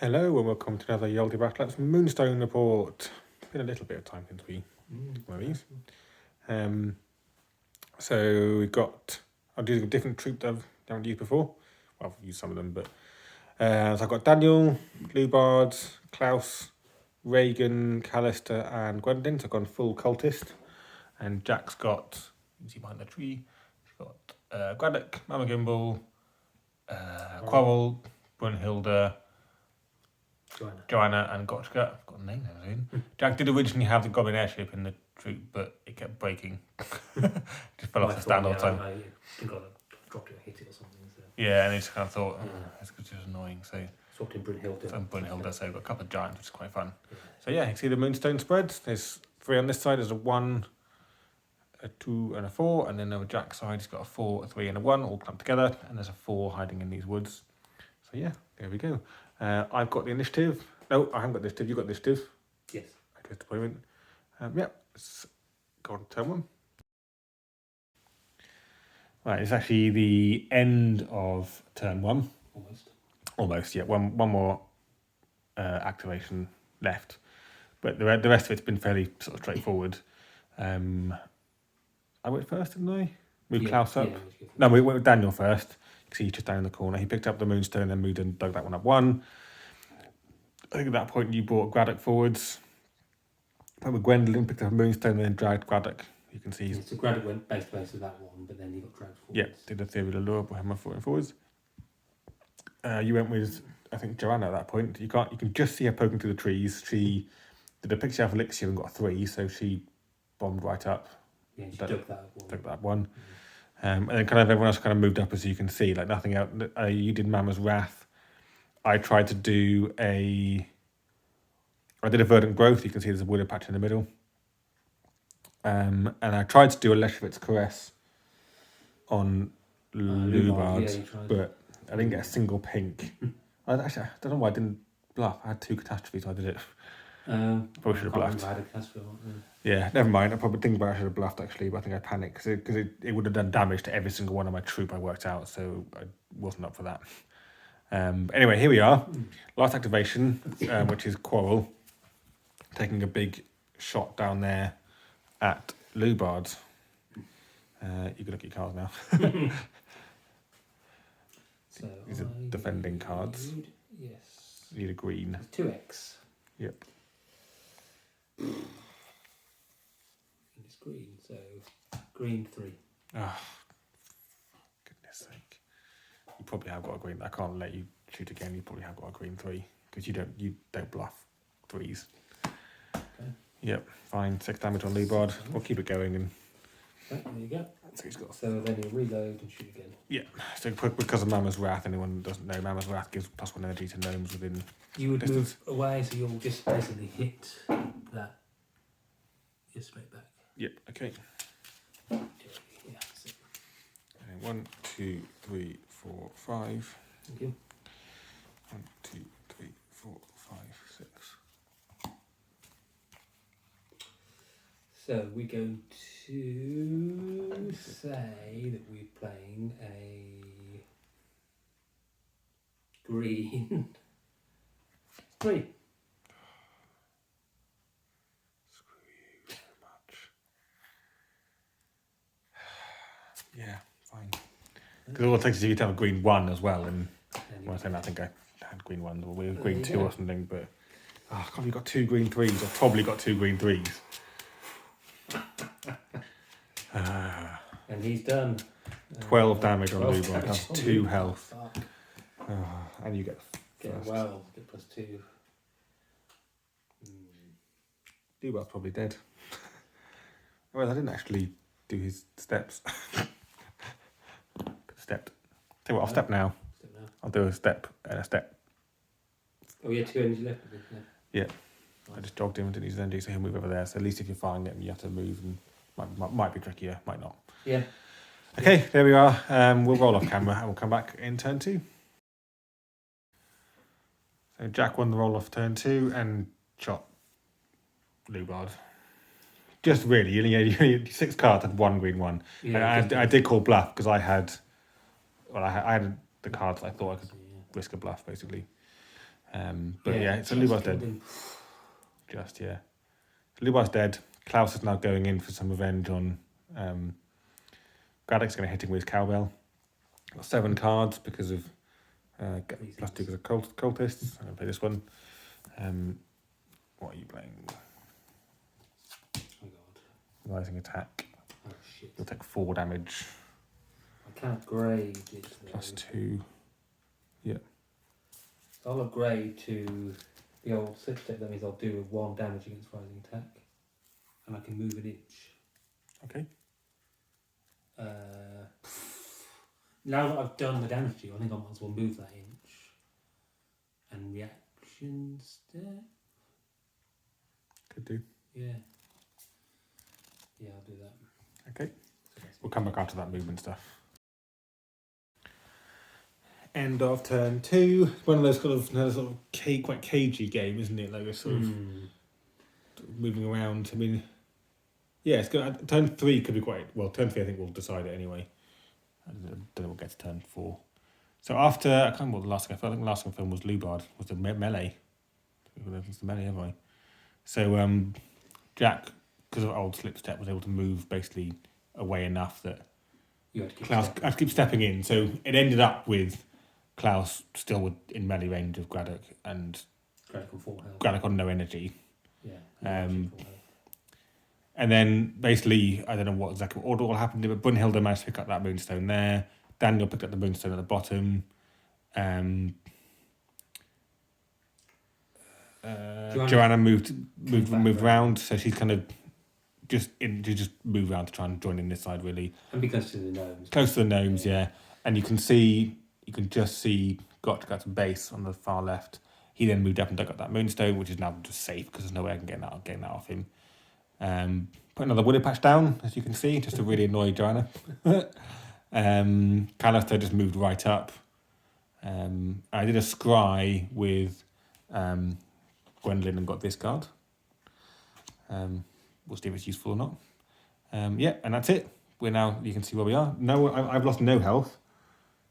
Hello and welcome to another Yaldi Battle's Moonstone report. It's been a little bit of time since we one of these. So we've got, I'll do a different troop that I haven't used before. Well, I've used some of them, but so I've got Daniel, Lubard, Klaus, Reagan, Callister, and Gwendolyn. So I've gone full cultist, and Jack's got, you can see behind the tree, he's got Graddock, Mama Gimbal, Quarrel, Brunhilde, Joanna and Gotchka. I've got a name there soon. Jack did originally have the Goblin airship in the troop, but it kept breaking. Just fell off the stand all the time. I think I dropped it or hit it or something. So. Yeah, and he just kind of thought, it's just annoying. So swapped in Brunhilde. And Brunhilde, so we've got a couple of giants, which is quite fun. Yeah. So yeah, you see the Moonstone spreads. There's 3 on this side. There's a 1, a 2, and a 4. And then over Jack's side, he's got a 4, a 3, and a 1 all clumped together. And there's a 4 hiding in these woods. So yeah, there we go. I've got the initiative. No, I haven't got the initiative. You've got the initiative. Yes. I just deployment. Let's go on to turn 1. Right, it's actually the end of turn 1. Almost, yeah. One more activation left. But the rest of it's been fairly sort of straightforward. I went first, didn't I? Moved Klaus up. Yeah, no, we went with Daniel first. You can see he's just down in the corner. He picked up the Moonstone and moved and dug that one up 1. I think at that point you brought Graddock forwards. Went with Gwendolyn, picked up a Moonstone and then dragged Graddock. You can see. So Graddock went base to base with that one, but then he got dragged forwards. Yeah, did the theory of the lure, brought him forwards. You went with, I think, Joanna at that point. You can just see her poking through the trees. She did a picture of Elixir and got a 3, so she bombed right up. Yeah, she dug that one. Mm-hmm. And then kind of everyone else kind of moved up, as you can see, like nothing else. You did Mama's Wrath. I tried to do I did a Verdant Growth. You can see there's a wooded patch in the middle. And I tried to do a Leshevitz Caress on Lubard, but I didn't get a single pink. I don't know why I didn't bluff. I had 2 catastrophes, so I did it. Probably should have bluffed. Yeah, never mind. I probably think about I should have bluffed actually, but I think I panicked because it would have done damage to every single one of my troop I worked out, so I wasn't up for that. Anyway, here we are. Last activation, which is Quarrel, taking a big shot down there at Lubard. You can look at your cards now. So these are defending cards. Yes. You need a green. 2x. Yep. And it's green, so green 3. Oh, goodness sake. You probably have got a green. I can't let you shoot again. You probably have got a green 3 because you don't bluff 3s. Okay. Yep, fine. 6 damage on Lubard. We'll keep it going. And okay, there you go. So then you reload and shoot again. Yeah. So because of Mama's Wrath, anyone who doesn't know, Mama's Wrath gives +1 energy to gnomes within. You would distance. move away, so you'll just basically hit that. Just straight back. Yep. Okay. Yeah. And 1, 2, 3, 4, 5. Thank you. 1, 2, 3, 4, 5, 6. So we're going to say that we're playing a green 3. Screw you so much. Yeah, fine. Because all it takes is you to have a green 1 as well, and when I say that, I think I had green 1 or we were green 2 or something, but God, you've got 2 green 3s. I've probably got 2 green 3s. And he's done 12 damage on Lubard. That's 2 health. And you get get +2. Lubard's probably dead. Well, I didn't actually do his steps. Stepped. Tell you what, I'll step now. I'll do a step and a step. Oh, yeah, 2 energy left. Yeah. I just jogged him and didn't use his energy, so he'll move over there. So at least if you're firing it, you have to move, and might be trickier, might not. Yeah. Okay, there we are. We'll roll off camera and we'll come back in turn 2. So Jack won the roll off turn 2 and shot Lubard. Just really, you had 6 cards and 1 green 1. Yeah, I did call bluff because I had the cards I thought I could risk a bluff basically. But yeah, so Lubar's dead. Just, yeah. Lubar's dead. Klaus is now going in for some revenge on... Graddock's going to hit him with his cowbell. Got 7 cards because of... plus 2 because of cultists. I'm going to play this one. What are you playing? Oh god. Rising attack. Oh shit. You'll take 4 damage. I can't grade it. Plus 2. Yeah. So I'll upgrade to the old slip step. That means I'll do a 1 damage against rising attack. And I can move an inch. Okay. Now that I've done the damage to you, I think I might as well move that inch. And reaction step? Could do. Yeah. Yeah, I'll do that. Okay. We'll come back after that movement stuff. End of turn 2. One of those quite cagey game, isn't it? Like a sort of moving around. I mean, yeah, it's good. Turn 3 could be quite well. Turn 3, I think we'll decide it anyway. I don't know what gets turn 4. So after I can't remember what the last thing I felt. I think the last thing I filmed was Lubard, was the melee. It's the melee, have I? So Jack, because of old slip step, was able to move basically away enough that You had to keep Klaus stepping. had to keep stepping in. So it ended up with Klaus still in melee range of Graddock and Graddock on 4 health. Graddock on no energy. Yeah. Full health. And then basically, I don't know what exactly order all happened, but Brunhilde managed to pick up that Moonstone there. Daniel picked up the Moonstone at the bottom. Joanna moved around, so she's kind of just moved around to try and join in this side really. And be close to the gnomes. Close to the gnomes, yeah. And you can just see Gotchgut's base on the far left. He then moved up and dug up that Moonstone, which is now just safe because there's no way I can get that off him. Put another wooded patch down, as you can see, just to really annoy Joanna. Callister just moved right up. I did a scry with Gwendolyn and got this card. We'll see if it's useful or not. Yeah, and that's it. We're now, you can see where we are. No, I've lost no health,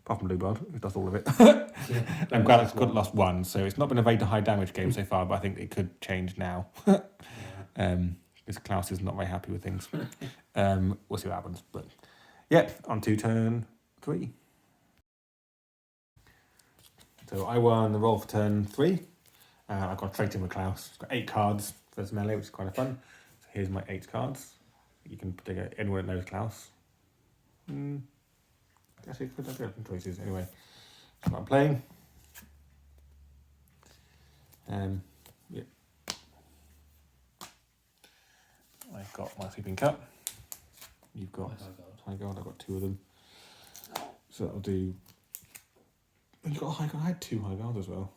apart from Lubard, who's lost all of it. Yeah, And Graddock's lost 1, so it's not been a very high damage game so far, but I think it could change now. Because Klaus is not very happy with things. We'll see what happens. But yeah, on to turn 3. So I won the roll for turn 3. I got straight in with Klaus. It's got 8 cards for this melee, which is kind of fun. So here's my 8 cards. You can take anyone that knows Klaus. Actually, could have different choices. Anyway, that's what I'm playing. Yeah. I've got my sleeping cup. You've got high guard. I've got 2 of them. So that'll do. And you've got a high guard. I had 2 high guards as well.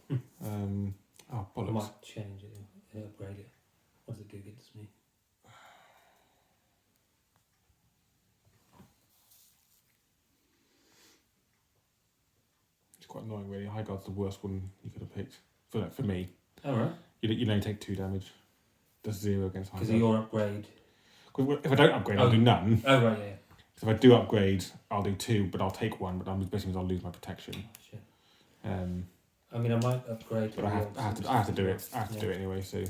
Oh, bollocks. I might change it and upgrade it. What does it do against me? It's quite annoying, really. High guard's the worst one you could have picked for me. Oh, right. You only take 2 damage. Does 0 against high guard. Because of your upgrade. If I don't upgrade, I'll do none. Oh, right, yeah. So if I do upgrade, I'll do 2, but I'll take 1. But basically I'll lose my protection. Shit. I mean, I might upgrade. But I have to do it. I have to do it anyway. So.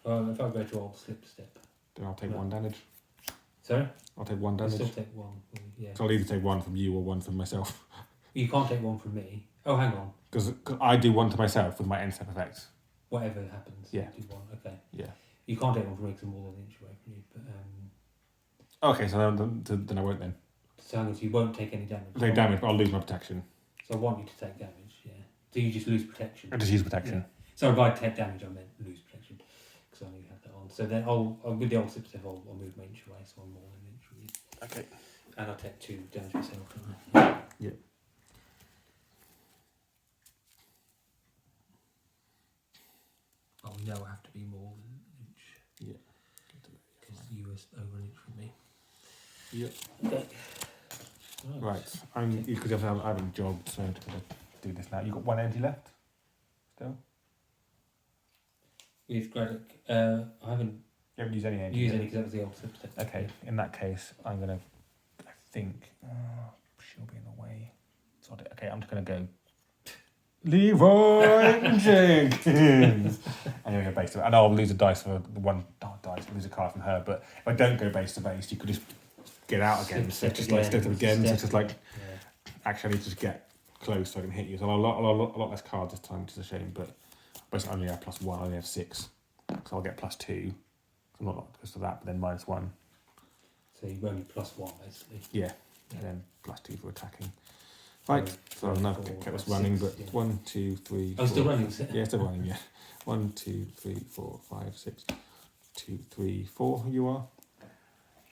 Well, if I go to old slip step. Then I'll take 1 damage. Sorry. I'll take 1 I'll damage. still take 1. Yeah. So I'll either take 1 from you or 1 from myself. You can't take 1 from me. Oh, hang on. Because I do 1 to myself with my end step effect. Whatever happens. Yeah. You do 1. Okay. Yeah. You can't take 1 from me because I'm more than an inch away from you. But Okay, so then I won't then. so you won't take any damage. I'll take damage, but I'll lose my protection. So I want you to take damage. Yeah. So you just lose protection. I just use protection. Yeah. So if I take damage, I meant lose protection because I only had that on. So then I'll with the old slip step, I'll move my inch away, so I'm more than an inch from you. Okay. And I'll take 2 damage myself. Yeah. Oh, we know I have to be more than an inch. Yeah. Because you were over an inch from me. Yep. Okay. Right. Because I haven't jogged, so I'm going to do this now. You've got 1 energy left still? With Graddock, I haven't You haven't used any energy? used any because that was the old slip step. Okay, in that case, I'm going to, I think, she'll be in the way. Okay, I'm just going to go Leroy Jenkins. Anyway, go base to, and I'll lose a dice for the one. Not dice. I'll lose a card from her. But if I don't go base to base, you could just get out again. So just like step again. So it's just like actually just get close so I can hit you. So a lot less cards this time, which is a shame. But basically, I only have +1. I only have 6, so I'll get +2. I'm not because of that, but then -1. So you only +1 basically. Yeah, and then +2 for attacking. Right, so I've now kept us running, but 1, 2, 3. Oh, still running, is it? Yeah, still running, yeah. 1, 2, 3, 4, 5, 6, 2, 3, 4, you are.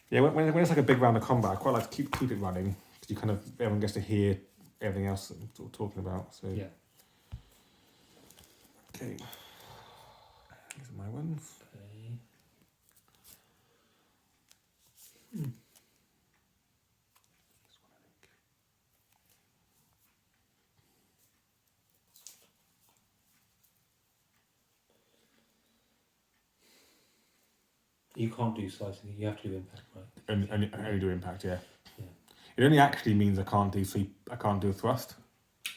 Yeah, when it's like a big round of combat, I quite like to keep it running, because you kind of, everyone gets to hear everything else that I'm sort of talking about, so. Yeah. Okay. These are my ones. Okay. You can't do slicing, you have to do impact, right? Only do impact, yeah. Yeah. It only actually means I can't do a thrust.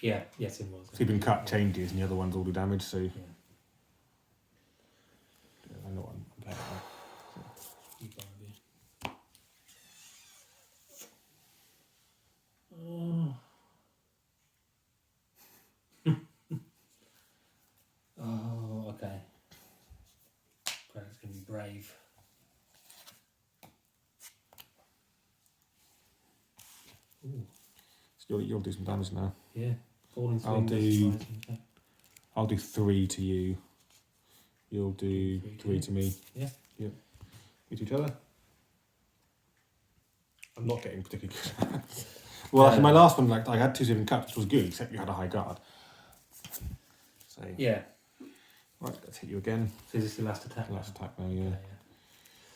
Yeah, yes it was. Sweeping cut changes and the other ones all do damage, so Yeah. I know what I'm playing with. You gotta be. Oh, okay. Greg's gonna be brave. Ooh. So you'll do some damage now. Yeah. Falling I'll swing. I'll do 3 to you. You'll do 3 to me. Yeah. Yep. We to each other. I'm not getting particularly good. Well, actually, my last one, like I had 2 sweeping cuts, which was good, except you had a high guard. So Yeah. right, let's hit you again. So is this the last attack? Last attack now, yeah. Yeah.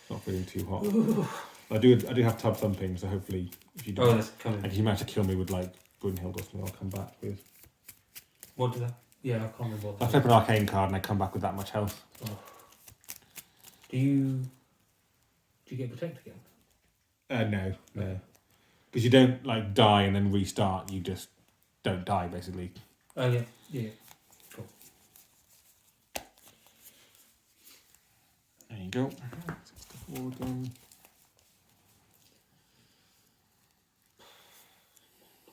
Not feeling too hot. I do have tub thumping, so hopefully if you do, Oh, that's coming. like if you manage to kill me with like Brunhild or something, I'll come back with. What did that? Yeah, I can't remember. What I flip an arcane card and I come back with that much health. Oh. Do you get protect again? No. Because you don't like die and then restart, you just don't die basically. Oh yeah. Yeah. Cool. There you go. Forward then.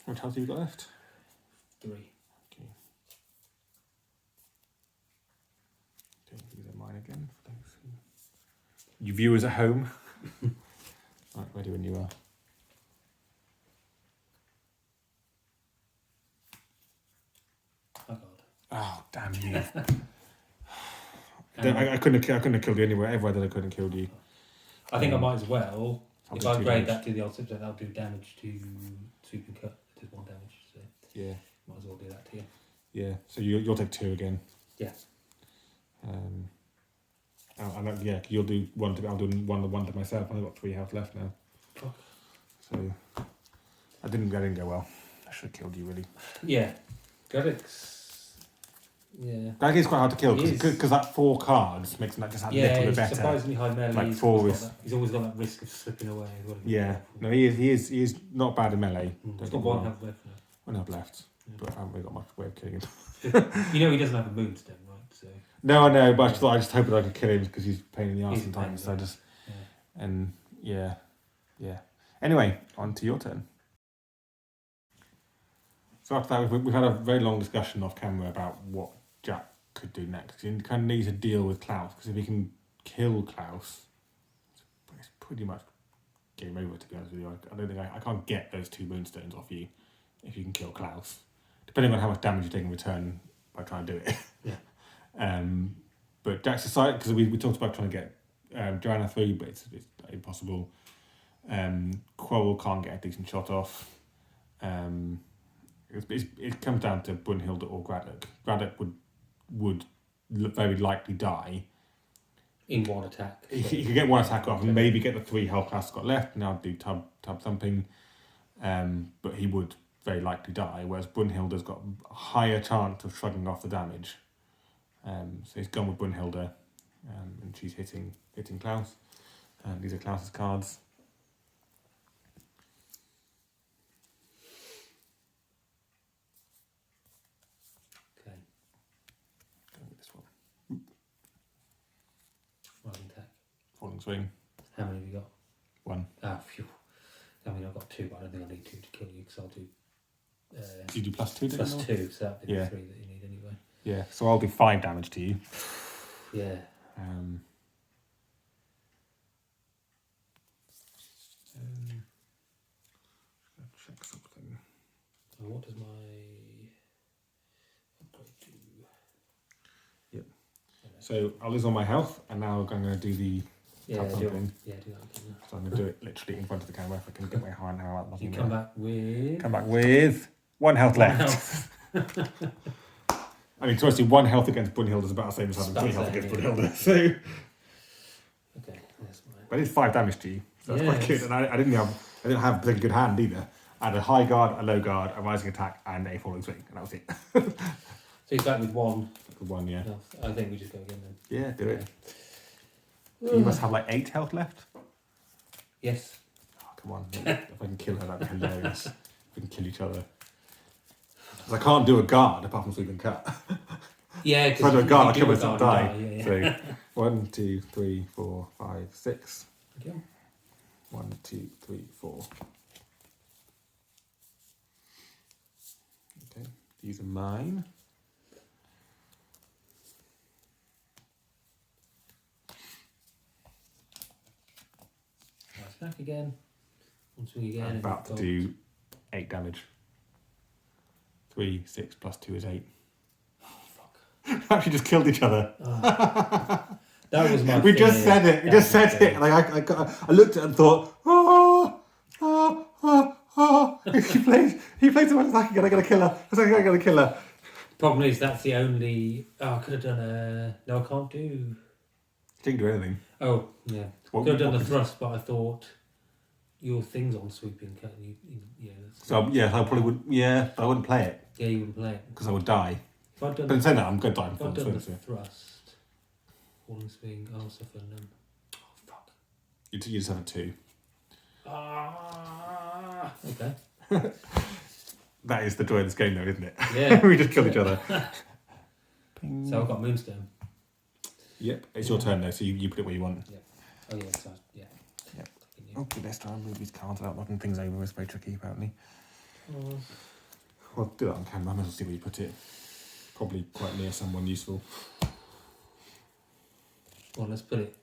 How much health have you got left? 3. Okay. Okay, these are mine again for those who... You viewers at home. Right, ready when you are. Oh god. Oh, damn you. I couldn't have killed you anywhere. Everywhere that I couldn't have killed you. I think I might as well. I'll If do I 2 grade damage. that to the old subject, that'll do damage to sweeping cut. It does 1 damage, so Yeah, might as well do that to you. yeah. So you'll take 2 again. Yeah. Yeah, you'll do 1 to... I'll do one to myself. I've got 3 health left now. Fuck. So... I didn't go well. I should have killed you, really. Yeah. Godix. Yeah. That is quite hard to kill He is. because that 4 cards makes that just a Yeah, little bit he's better. surprisingly high melee. Like He's 4 always is... got that- he's always got that risk of slipping away as well. Yeah, no, he is not bad in melee. He's Don't got get me 1 wrong. health left now. 1 health left, Yeah. but I haven't really got much way of killing him. You know he doesn't have a moonstone, right? So No, I know, but I just hoped that I could kill him because he's a pain in the arse He's a pain, sometimes. So I just yeah. and yeah. Anyway, on to your turn. So after that, we've had a very long discussion off camera about what Jack could do next. He kind of needs to deal with Klaus because if he can kill Klaus, it's pretty much game over. To be honest with you, I don't think I can't get those 2 moonstones off you if you can kill Klaus. Depending on how much damage you take in return by trying to do it. Yeah. But Jack's decided because we talked about trying to get Joanna through, but it's impossible. Quarrel can't get a decent shot off. It comes down to Brunhilde or Graddock. Graddock would very likely die. In 1 attack. He could get 1 attack off and maybe get the 3 health Klaus got left. Now do tub thumping, but he would very likely die. Whereas Brunhilde's got a higher chance of shrugging off the damage. So he's gone with Brunhilde, and she's hitting Klaus. These are Klaus's cards. swing. How many have you got? 1. Ah, phew. I mean, I've got 2, but I don't think I need 2 to kill you because I'll do. Do you do +2? Plus 2, so that'd be Yeah. the 3 that you need anyway. Yeah, so I'll do 5 damage to you. Yeah. Check something. What does my upgrade do? Yep. So I'll lose all my health, and now I'm going to do the Yeah, tap do thing. it. Yeah, do that again. So I'm going to do it literally in front of the camera if I can get my hand out. You come back with. Come back with 1 health One left. I mean, to honestly, 1 health against Brunhilde is about the same as having 3 About health the against same, Brunhilde. So, Okay, that's mine. but it's 5 damage to you. So that's quite Yes. good. And I didn't have a particularly good hand either. I had a high guard, a low guard, a rising attack, and a falling swing, and that was it. So he's back with 1 Good one, yeah. health. I think we just go again then. Yeah, do it. You must have like 8 health left. Yes. Oh, come on. If I can kill her, that'd be hilarious. If we can kill each other. 'Cause I can't do a guard apart from sweep and cut. Yeah, If I do a guard, I kill myself, die. Yeah. So 1, 2, 3, 4, 5, 6. Okay. 1, 2, 3, 4. Okay, these are mine. Nice back again. One swing again. I'm about to do 8 damage. 3, 6 plus 2 is 8. Oh, fuck. We actually just killed each other. That was my We fear. just said it. We That just was my said fear. it. Like I looked at it and thought, He plays so much attacking and I gotta kill her. I gotta kill her. Problem is, that's the only. Oh, I could have done a. No, I can't do. She didn't do anything. Oh, yeah. What- Could have done what the could- thrust, but I thought your thing's on sweeping cut. And yeah, that's, So yeah, I probably would. Yeah, but I wouldn't play it yeah, you wouldn't play it. because I would die. If I'd done, But in saying that, I'm going to die in if I'd full done the swing. So thrust, falling swing, I'll suffer none. Oh, fuck. you just have a 2. Ah, okay. That is the joy of this game, though, isn't it? Yeah. We just killed each other. Ping. So I've got Moonstone. Yep, it's your turn though, so you put it where you want. Oh, yeah, so, yeah. Yep. Okay, let's try and move these cards out, knocking things over is very tricky apparently. Well, do that on camera, I might as well see where you put it. Probably quite near someone useful. Well, let's put it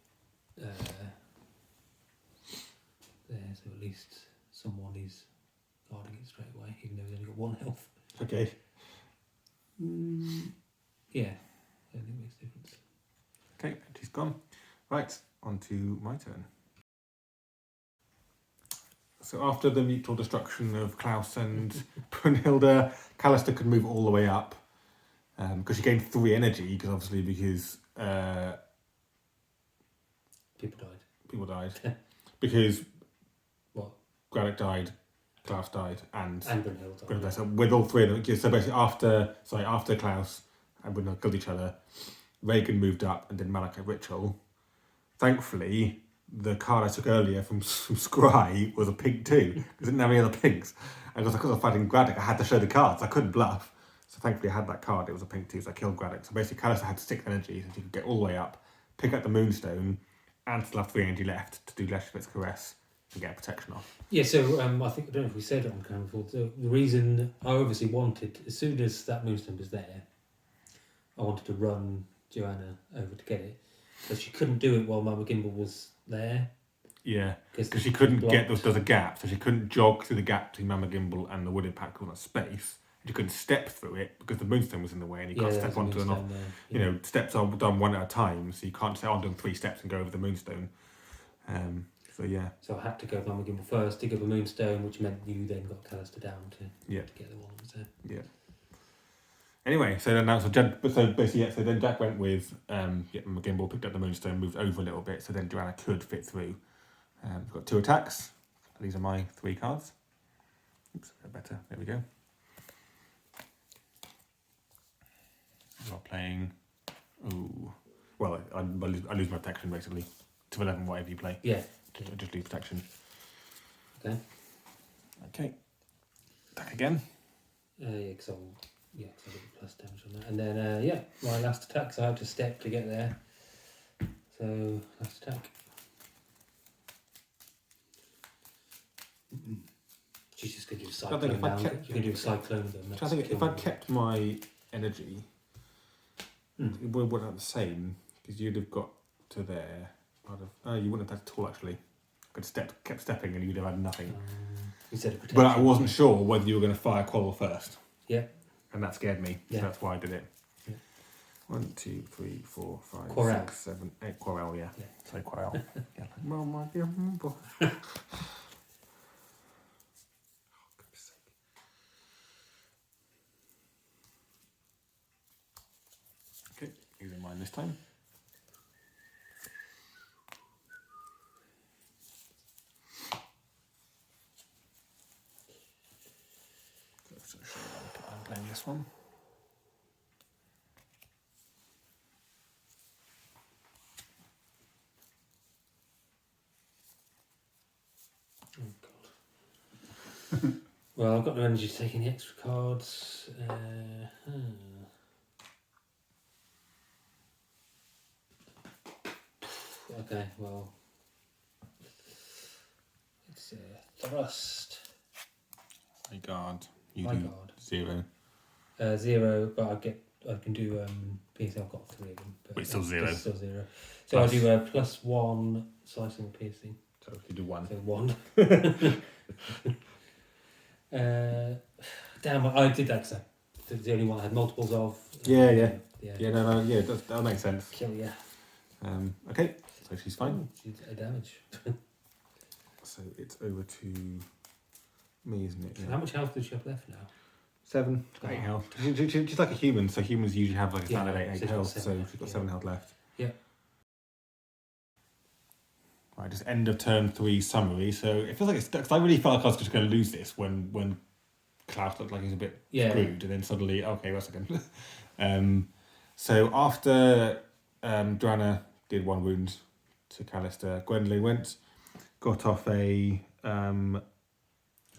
there, so at least someone is guarding it straight away, even though he's only got 1 health. Okay. Yeah, I don't think it makes a difference. Okay, she's gone. Right, on to my turn. So after the mutual destruction of Klaus and Brunhilde, Callister could move all the way up. Because she gained 3 energy, because People died. because What? Granite died, Klaus died, and And Brunhilde died. Brunhilde. So with all 3 of them, so basically after Klaus and Brunhilde killed each other, Reagan moved up and did Malachite Ritual. Thankfully, the card I took earlier from Scry was a pink too, because I didn't have any other pinks. And because I was fighting Graddock, I had to show the cards. I couldn't bluff. So thankfully I had that card. It was a pink too, so I killed Graddock. So basically Callister had 6 energy, so she could get all the way up, pick up the Moonstone, and still have 3 energy left to do Leshevit's Caress and get protection off. Yeah, so I think, I don't know if we said it on camera before, so the reason I obviously wanted, as soon as that Moonstone was there, I wanted to run Joanna over to get it. But she couldn't do it while Mama Gimbal was there. Yeah, because she couldn't there's a gap, so she couldn't jog through the gap between Mama Gimbal and the wooded pack on that space. She couldn't step through it because the Moonstone was in the way, and you can't step onto an off. You know, steps are done one at a time, so you can't say, I'm doing 3 steps and go over the Moonstone. So yeah. So I had to go with Mama Gimbal first to get the Moonstone, which meant you then got Callister down to get the one that was there. Yeah. Anyway, so then Jack went with Mama Gimbal, picked up the Moonstone, moved over a little bit, so then Joanna could fit through. We've got 2 attacks. These are my 3 cards. Oops, better. There we go. I'm not playing. Ooh. Well, I lose my protection basically. To 11, whatever you play. Yeah. I just lose protection. Okay. Okay. Attack again. Yeah, because I'll get plus damage on that. And then, my last attack, so I had to step to get there. So, last attack. She's just going to do a I think cyclone if I now. kept- You can do a cyclone with them. I think if I'd kept my energy, Mm. it wouldn't have the same, because you'd have got to there. You wouldn't have had at all, actually. I could kept stepping and you'd have had nothing. Instead of But I wasn't sure whether you were going to fire Quarrel first. Yeah. And that scared me. Yeah. So that's why I did it. Yeah. 1, 2, 3, 4, 5, Quarrel. 6, 7, 8. Quarrel, yeah. Yeah. Say Quarrel. Yeah. Like, well, my dear boy. Okay, using mine this time. So I'm playing this one. Oh god. Well, I've got no energy to take any extra cards. Okay, well, it's thrust. My guard. You My do guard. 0. 0, but I can do piercing. I've got 3 of them. But it's still 0. It's still 0. So Plus. I do +1 slicing and piercing. So you do 1. So 1. Damn, I did that because the only one I had multiples of. Yeah. Yeah, Yeah, that makes sense. kill, yeah. Okay, so she's fine. She's a damage. So it's over to me, isn't it? How much health does she have left now? 7, 8 health. She's like a human, so humans usually have like a standard 8 so she's got health, 7 so left, she's got yeah. 7 health left. Yeah. Right, just end of turn 3 summary. So it feels like it's, because I really felt like I was just going to lose this when Klaus looked like he's a bit screwed, and then suddenly, okay, wait a second. So after Joanna did 1 wound to Callister, Gwendolyn went, got off a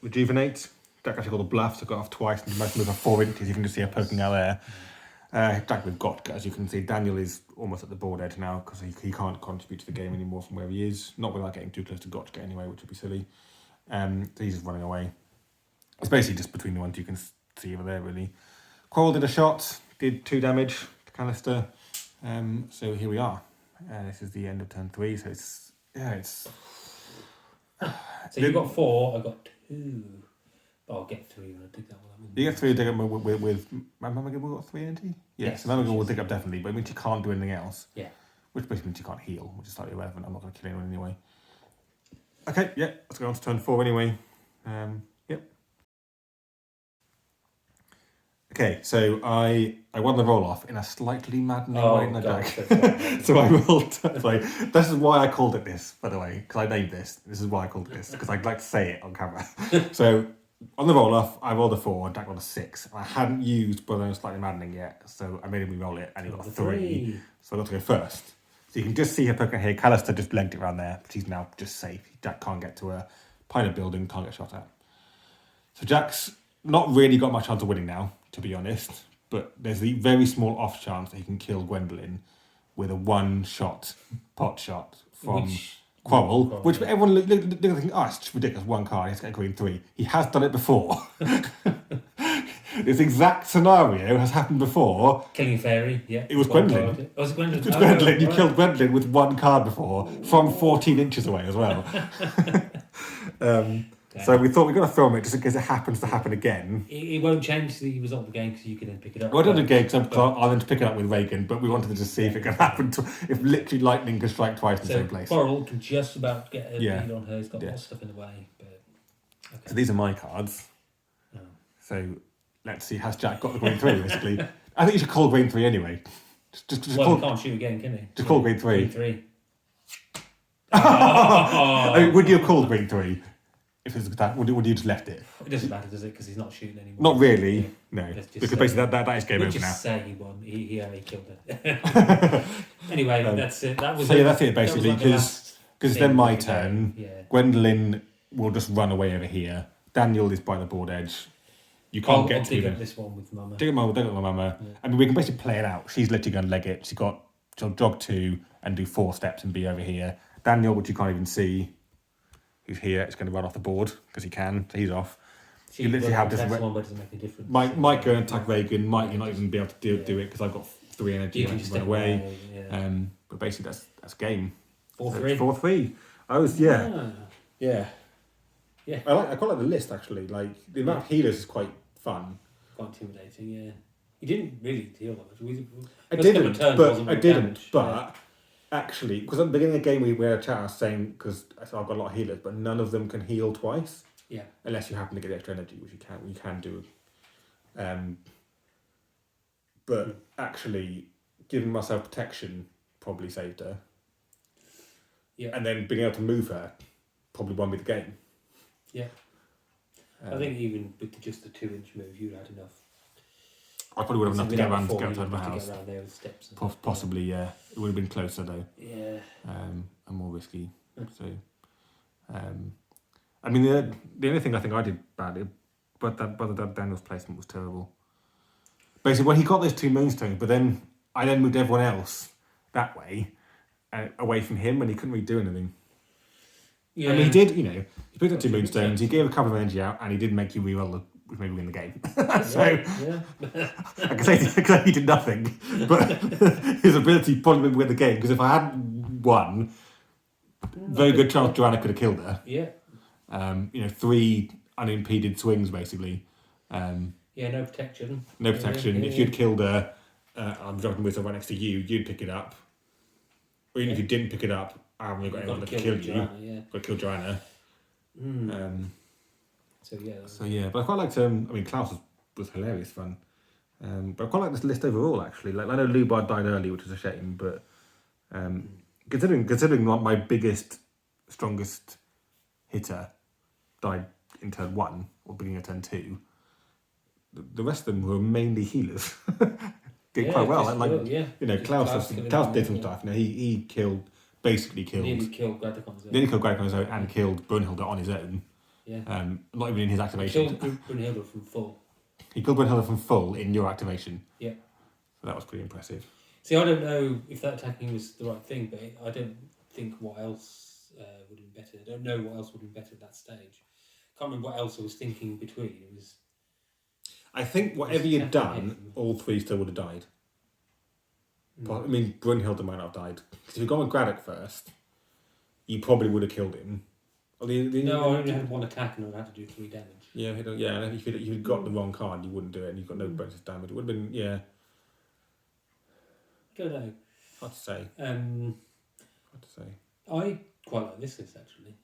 rejuvenate. Jack actually got a bluff, so got off twice and most move 4 inches. You can just see her poking out there. Jack with Got, as you can see, Daniel is almost at the board edge now because he can't contribute to the game anymore from where he is. Not without getting too close to Gotcha anyway, which would be silly. So he's just running away. It's basically just between the ones you can see over there, really. Quarrel did a shot, did 2 damage to Callister. So here we are. This is the end of turn 3, so it's... So you got 4, I got 2. But I'll get 3 when I dig that one up. You get 3 dig up with Mamagal will got 3 energy? Yes, so Mamagal will dig up definitely, but it means she can't do anything else. Yeah. Which basically means she can't heal, which is slightly irrelevant. I'm not going to kill anyone anyway. Okay, yeah, let's go on to turn 4 anyway. Yep. Okay, so I won the roll off in a slightly maddening way in the deck. So I rolled. Sorry, this is why I called it this, by the way, because I named this. This is why I called it this, because I'd like to say it on camera. So on the roll off, I rolled a 4, and Jack rolled a 6. I hadn't used Brother Slightly Maddening yet, so I made him re-roll it, and he got a 3. So I got to go first. So you can just see her poking here. Callister just legged it around there, but she's now just safe. Jack can't get to her. Pilot building, can't get shot at. So Jack's not really got much chance of winning now, to be honest, but there's the very small off chance that he can kill Gwendolyn with a 1-shot pot shot from Quarrel, which everyone look thinking, oh, it's just ridiculous, 1 card, he has to get a green 3. He has done it before. This exact scenario has happened before. Killing a fairy, yeah. It was Gwendolyn. Was it Gwendolyn? It was Gwendolyn. You killed Gwendolyn with 1 card before, from 14 inches away as well. So we thought we've got to film it just in case it happens to happen again. It won't change the result of the game because you can then pick it up. Well, I don't do game because I'll then pick it up with Reagan, but we wanted to just see if it can happen, if literally lightning can strike twice in the same place. Quarrel can just about get a beat on her. He's got more stuff in the way. But okay. So these are my cards. Oh. So let's see, has Jack got the green 3, basically? I think you should call green 3 anyway. Just well, call, he can't shoot again, can he? Just call green 3. Green 3. I mean, would you have called green 3? If it was attack, would you just left it? It doesn't matter, does it? Because he's not shooting anymore. Not really, no. Let's just Because say- basically that is game We'll over now. just say he won. He only killed it. Anyway, that's it. That was So yeah, that's it that was basically, like the because last it's thing then my of the turn. game. Yeah. Gwendolyn will just run away over here. Daniel is by the board edge. You can't get I'll to dig him. up this one with Mama. Dig up my mama. Yeah. I mean, we can basically play it out. She's literally going to leg it. She'll jog 2 and do 4 steps and be over here. Daniel, which you can't even see, who's here, it's going to run off the board because he can, so he's off. So You literally have this different. one, but it doesn't make a difference. Might go and attack Reagan, might Yeah, you not just- even be able to do it because I've got 3 energy You and can I just can run step away. Yeah. But basically that's game. 4-3. 4-3. I was Ah, yeah. Yeah. I quite like the list actually. Like the amount of healers is quite fun. quite intimidating. Yeah. You didn't really deal that much. I First couple of didn't, turns but wasn't I much didn't. damage, But actually, because at the beginning of the game we had a chat, I was saying because I've got a lot of healers, but none of them can heal twice. Yeah. Unless you happen to get extra energy, which you can do. But actually, giving myself protection probably saved her. Yeah. And then being able to move her probably won me the game. Yeah. I think even with just the 2-inch move, you'd had enough. I probably would have enough to get around to get outside of the To house. get around there with steps. Possibly, yeah. It would have been closer though. Yeah. And more risky. So, I mean, the only thing I think I did badly, but that Daniel's placement was terrible. Basically, when he got those 2 Moonstones, but then I then moved everyone else that way, away from him, and he couldn't really do anything. Yeah. I mean, he did, he picked up 2 Moonstones, he gave a couple of energy out, and he did make you reroll which made me win the game. So, Yeah. I can say he did nothing, but his ability probably made me win the game, because if I hadn't won, very good chance Joanna could have killed her. Yeah. 3 unimpeded swings, basically. Yeah, no protection. No protection. Yeah. If you'd killed her, I'm dropping with her right next to you, you'd pick it up. Or even if you didn't pick it up, I haven't got anyone that could kill you. Joanna, yeah. Got to kill Joanna. So But I quite liked. Klaus was hilarious fun. But I quite like this list overall. Actually, like I know Lubard died early, which was a shame. But considering what my biggest, strongest hitter died in turn 1 or beginning of turn 2, the rest of them were mainly healers. Did quite well. Klaus did some stuff. He basically killed. Nearly killed Gradicon. Nearly killed Gradicon and killed Brunhilde on his own. Yeah. Not even in his activation. Killed Brunhilde from full. He killed Brunhilde from full in your activation. Yeah. So that was pretty impressive. See, I don't know if that attacking was the right thing, but I don't think what else would have been better. I don't know what else would have been better at that stage. Can't remember what else I was thinking between. It was. I think whatever you'd done, all 3 still would have died. But, I mean, Brunhilde might not have died. Because if you'd gone with Graddock first, you probably would have killed him. I only had 1 attack and I had to do 3 damage. Yeah, and if you'd got the wrong card, you wouldn't do it, and you've got no bonus damage. It would have been, I don't know. hard to say. I quite like this list, actually.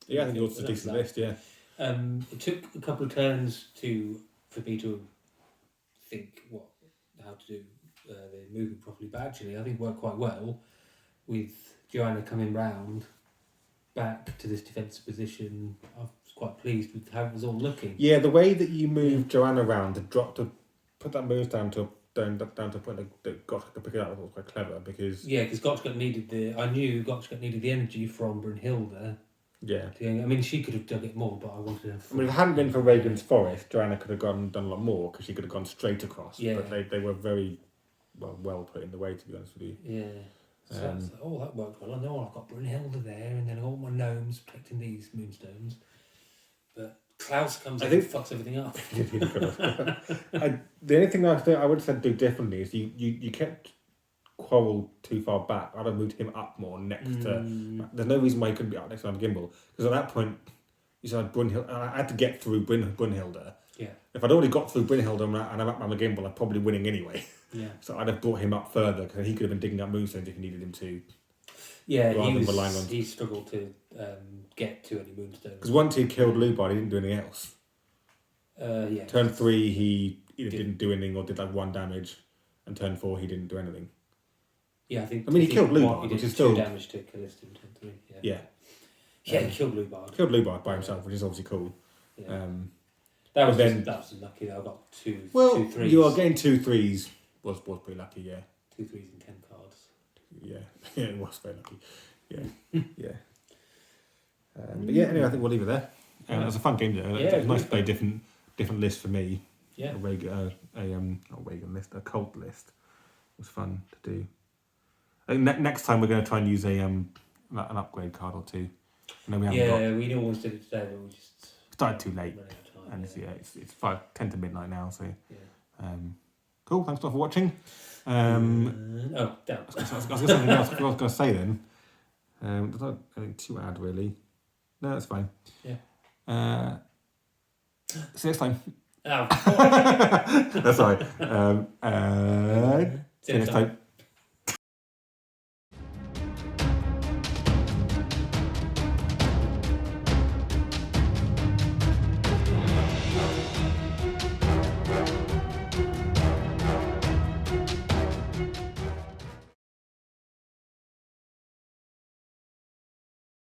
Yeah, I think yours is a decent list, yeah. It took a couple of turns for me to think how to do the movement properly, but actually I think it worked quite well with Joanna coming round back to this defensive position. I was quite pleased with how it was all looking. Yeah, the way that you moved Joanna around to put that move down to a point that Gotcha could pick it up was quite clever because... Yeah, because Gotcha I knew Gotcha needed the energy from Brunhilde. Yeah. She could have dug it more, but I wanted to... if it hadn't been for Reagan's Forest, Joanna could have done a lot more because she could have gone straight across. Yeah. But they were very well put in the way, to be honest with you. Yeah. So I was like, that worked well. I know I've got Brunhilde there, and then I've got all my gnomes protecting these Moonstones. But Klaus comes in and fucks everything up. The only thing I would have said do differently is you kept Quarrel too far back. I'd have moved him up more next to... There's no reason why he couldn't be up next to Gimbal. Because at that point, you said Brunhilde... I had to get through Brunhilde. Yeah. If I'd already got through Brunhilde and I'm up Mama Gimbal, I'm probably winning anyway. Yeah. So I'd have brought him up further because he could have been digging up Moonstones if you needed him to. Yeah, he struggled to get to any Moonstones. Because once he killed Lubard, he didn't do anything else. Yeah. Turn 3, he either didn't do anything or did like 1 damage. And turn 4, he didn't do anything. Yeah, I think... he killed Lubard, which is still... 2 damage to Cultist in turn 3. Yeah. Yeah, he killed Lubard. Killed Lubard by himself, which is obviously cool. Yeah. That was lucky that I got two threes. You are getting 2 3s was pretty lucky, yeah. 2 3s and 10 cards. Yeah, it was very lucky. Yeah, yeah. But yeah, anyway, I think we'll leave it there. It was a fun game. It was nice to play different lists for me. Yeah. A cult list. It was fun to do. I think next time we're going to try and use an upgrade card or 2. No, we haven't got. Yeah, we always did it today, but we just Started too late, ran out of time. and it's 10 to midnight now. So, Yeah. cool. Thanks a lot for watching. Down. I was going to say something else. What I was going to say then. There's not anything to add really. No, that's fine. Yeah. See you next time. Oh. That's all right. See you next time.